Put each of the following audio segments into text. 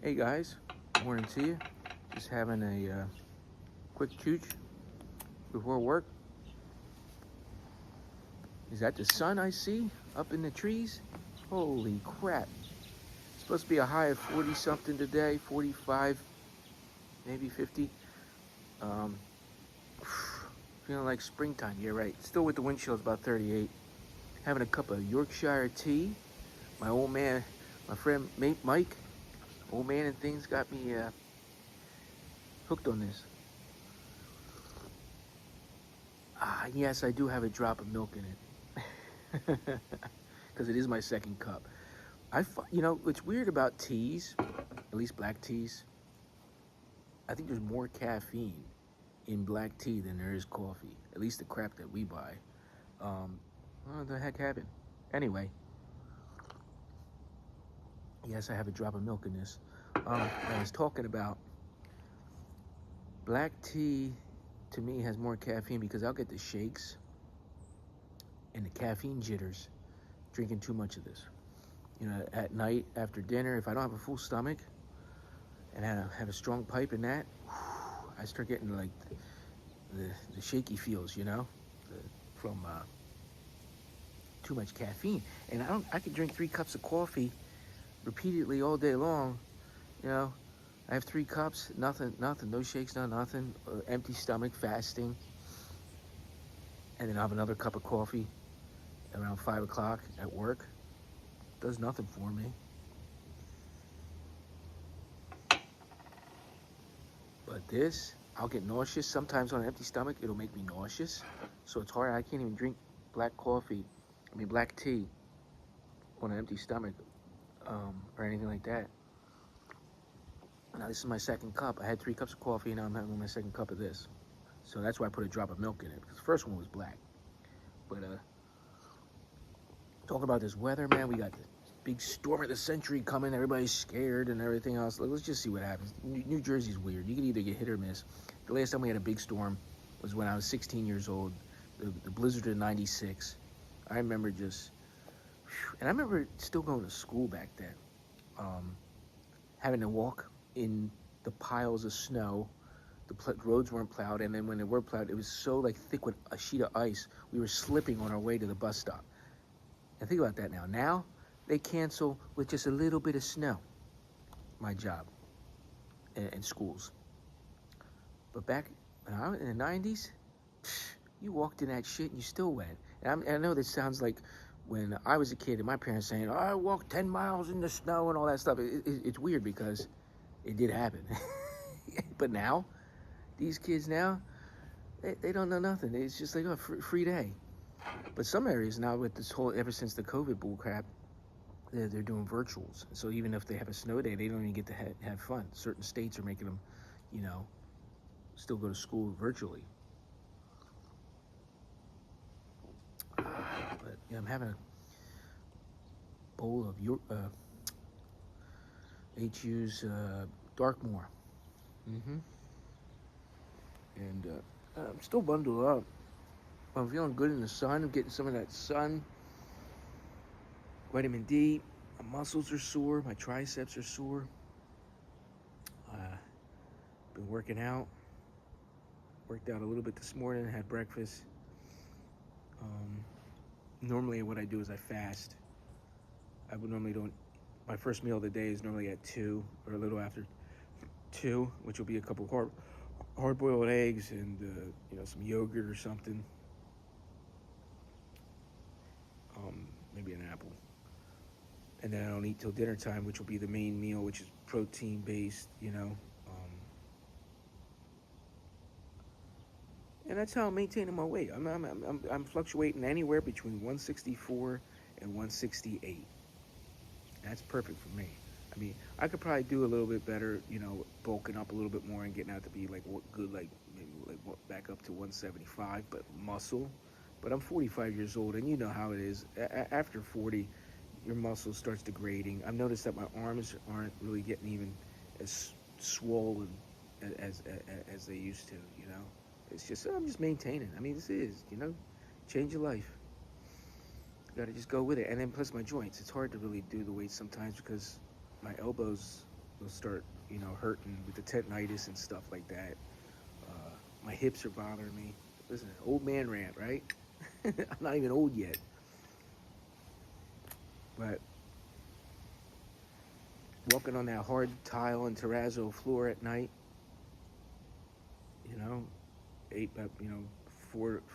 Hey guys, morning to you. Just having a quick chooch before work. Is that the sun I see up in the trees? Holy crap. It's supposed to be a high of 40 something today, 45, maybe 50. Um, Feeling like springtime. Yeah, right. Still with the wind chill, it's about 38. Having a cup of Yorkshire tea. My old man, my friend mate Mike, old man and things got me hooked on this. Yes, I do have a drop of milk in it. Because it is my second cup. What's weird about teas, at least black teas, I think there's more caffeine in black tea than there is coffee. At least the crap that we buy. What the heck happened? Anyway, yes, I have a drop of milk in this. I was talking about black tea. To me, has more caffeine because I'll get the shakes and the caffeine jitters drinking too much of this. At night after dinner, if I don't have a full stomach and have a strong pipe in that, I start getting like the shaky feels, from too much caffeine. And I could drink 3 cups of coffee repeatedly all day long. You know, I have 3 cups, nothing, no shakes, nothing, empty stomach, fasting. And then I have another cup of coffee around 5 o'clock at work. Does nothing for me. But this, I'll get nauseous. Sometimes on an empty stomach, it'll make me nauseous. So it's hard. I can't even drink black tea on an empty stomach or anything like that. Now, this is my second cup. I had 3 cups of coffee, and now I'm having my second cup of this. So that's why I put a drop of milk in it, because the first one was black. But talking about this weather, man, we got the big storm of the century coming. Everybody's scared and everything else. Let's just see what happens. New Jersey's weird. You can either get hit or miss. The last time we had a big storm was when I was 16 years old. The blizzard of '96. I remember and I remember still going to school back then. Having to walk in the piles of snow. The roads weren't plowed, and then when they were plowed, it was so like thick with a sheet of ice, we were slipping on our way to the bus stop. And think about that now. Now, they cancel with just a little bit of snow, my job and schools. But back when I was in the 90s, you walked in that shit and you still went. And I know this sounds like when I was a kid and my parents saying, I walked 10 miles in the snow and all that stuff. It's weird because it did happen. But now, these kids now, they don't know nothing. It's just like, oh, free day. But some areas now with this whole, ever since the COVID bull crap, they're doing virtuals. So even if they have a snow day, they don't even get to have fun. Certain states are making them, still go to school virtually. But yeah, I'm having a bowl of your HU's Darkmoor. Mm-hmm. And I'm still bundled up. I'm feeling good in the sun. I'm getting some of that sun. Vitamin D. My muscles are sore. My triceps are sore. Been working out. Worked out a little bit this morning. Had breakfast. Normally what I do is I fast. I would normally don't. My first meal of the day is normally at 2 or a little after 2, which will be a couple of hard-boiled eggs and some yogurt or something. Maybe an apple. And then I don't eat till dinner time, which will be the main meal, which is protein based. And that's how I'm maintaining my weight. I'm fluctuating anywhere between 164 and 168. That's perfect for me. I mean, I could probably do a little bit better, bulking up a little bit more and getting out to be like good, like maybe like back up to 175, but muscle. But I'm 45 years old, and you know how it is. After 40, your muscle starts degrading. I've noticed that my arms aren't really getting even as swollen as they used to. It's just I'm just maintaining. I mean, this is change your life. You gotta just go with it, and then plus my joints. It's hard to really do the weights sometimes because my elbows they'll start, hurting with the tendinitis and stuff like that. My hips are bothering me. Listen, old man rant, right? I'm not even old yet. But walking on that hard tile and terrazzo floor at night, you know,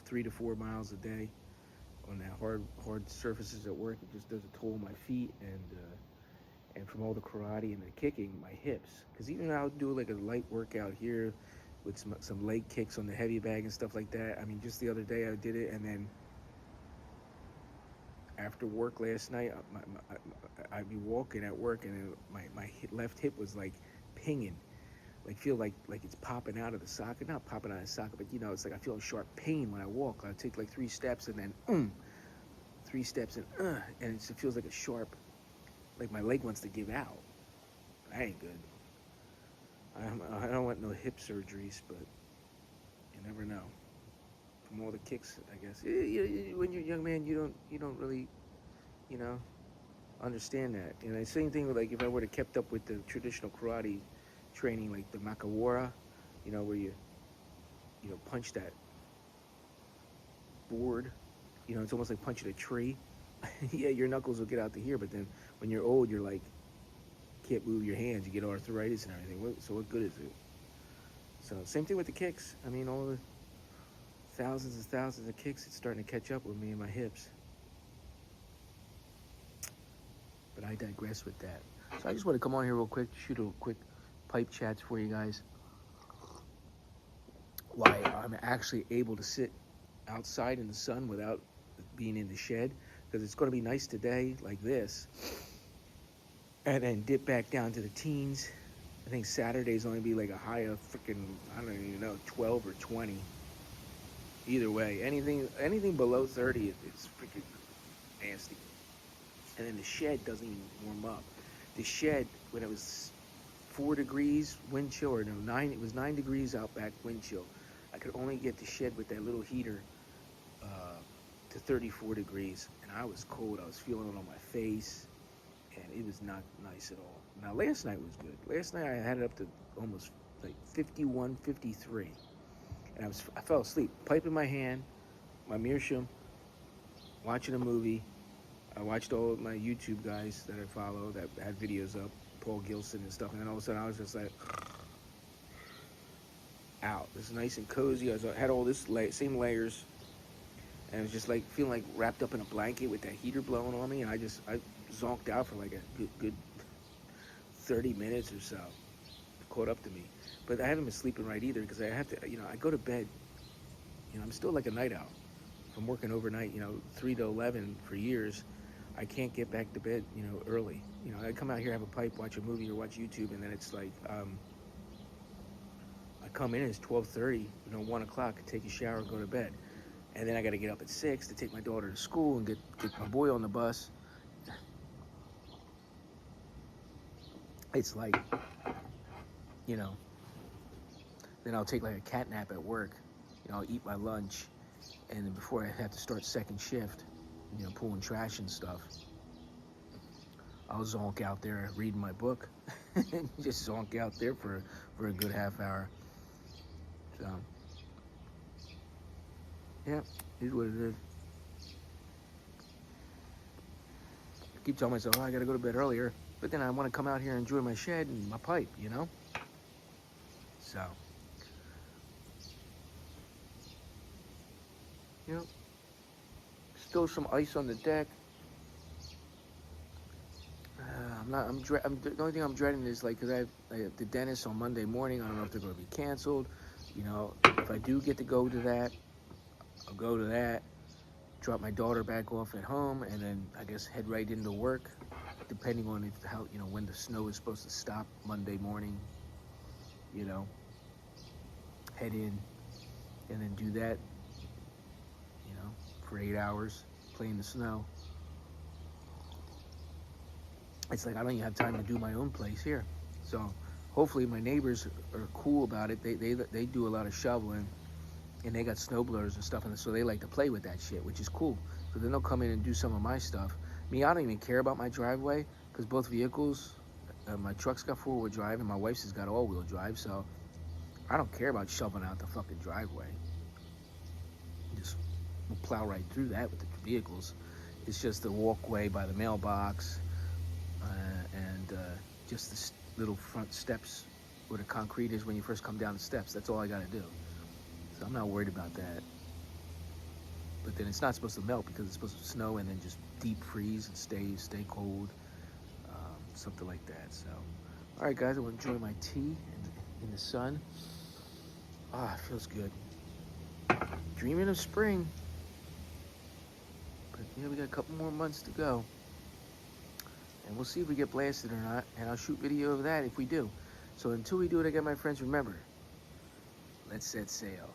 3 to 4 miles a day on that hard surfaces at work, it just does a toll on my feet and from all the karate and the kicking, my hips. Because even I'll do like a light workout here with some leg kicks on the heavy bag and stuff like that. I mean, just the other day I did it, and then after work last night, I'd be walking at work, and my left hip was like pinging, like feel like it's popping out of the socket. Not popping out of the socket, but it's like I feel a sharp pain when I walk. I take like 3 steps and then 3 steps and it feels like a sharp, like my leg wants to give out. That ain't good. I don't want no hip surgeries, but you never know. From all the kicks, I guess. When you're a young man, you don't really, understand that. And the same thing with, like, if I would have kept up with the traditional karate training, like the Makawara, where you punch that board. It's almost like punching a tree. Yeah, your knuckles will get out to here, but then when you're old, you're like, can't move your hands. You get arthritis and everything. So what good is it? So same thing with the kicks. I mean, all the thousands and thousands of kicks, it's starting to catch up with me and my hips. But I digress with that. So I just want to come on here real quick, shoot a quick pipe chats for you guys. Why I'm actually able to sit outside in the sun without being in the shed, because it's going to be nice today like this, and then dip back down to the teens. I think Saturday's only be like a high of freaking, I don't even know, 12 or 20. Either way, anything below 30 it's freaking nasty. And then the shed doesn't even warm up. The shed, when it was 4 degrees wind chill, or no, 9, it was 9 degrees out back wind chill, I could only get the shed with that little heater to 34 degrees, and I was cold. I was feeling it on my face, and it was not nice at all. Now, last night was good. Last night I had it up to almost like 51, 53, and I fell asleep, pipe in my hand, my meerschaum, watching a movie. I watched all of my YouTube guys that I follow that had videos up, Paul Gilson and stuff, and then all of a sudden I was just like, out. This is nice and cozy. I had all this same layers, and it was just like feeling like wrapped up in a blanket with that heater blowing on me, and I zonked out for like a good 30 minutes or so. It caught up to me. But I haven't been sleeping right either, because I have to, I go to bed, I'm still like a night owl. From working overnight, 3 to 11 for years, I can't get back to bed, early. I come out here, have a pipe, watch a movie or watch YouTube, and then it's like, I come in, it's 12:30, 1 o'clock, take a shower, go to bed. And then I got to get up at 6 to take my daughter to school and get my boy on the bus. It's like, then I'll take like a cat nap at work. I'll eat my lunch, and then before I have to start second shift, pulling trash and stuff, I'll zonk out there reading my book. Just zonk out there for a good half hour. So, yeah, it is what it is. I keep telling myself, I gotta go to bed earlier, but then I want to come out here and enjoy my shed and my pipe, So, still some ice on the deck. The only thing I'm dreading is, like, because I have the dentist on Monday morning. I don't know if they're going to be canceled. If I do get to go to that, I'll go to that, drop my daughter back off at home, and then I guess head right into work, depending on when the snow is supposed to stop Monday morning. Head in and then do that, for 8 hours, play in the snow. It's like I don't even have time to do my own place here. So hopefully my neighbors are cool about it. They do a lot of shoveling, and they got snow blowers and stuff, and so they like to play with that shit, which is cool. So then they'll come in and do some of my stuff. Me, I don't even care about my driveway, because both vehicles My truck's got four-wheel drive, and my wife's has got all-wheel drive, so I don't care about shoveling out the fucking driveway. Just we'll plow right through that with the vehicles. It's just the walkway by the mailbox, and just the little front steps where the concrete is when you first come down the steps. That's all I got to do. So I'm not worried about that. But then it's not supposed to melt because it's supposed to snow and then just deep freeze and stay cold, something like that. So, all right, guys, I will enjoy my tea in the sun. Ah, it feels good. Dreaming of spring. But yeah, we got a couple more months to go. And we'll see if we get blasted or not. And I'll shoot video of that if we do. So until we do it again, my friends, remember, let's set sail.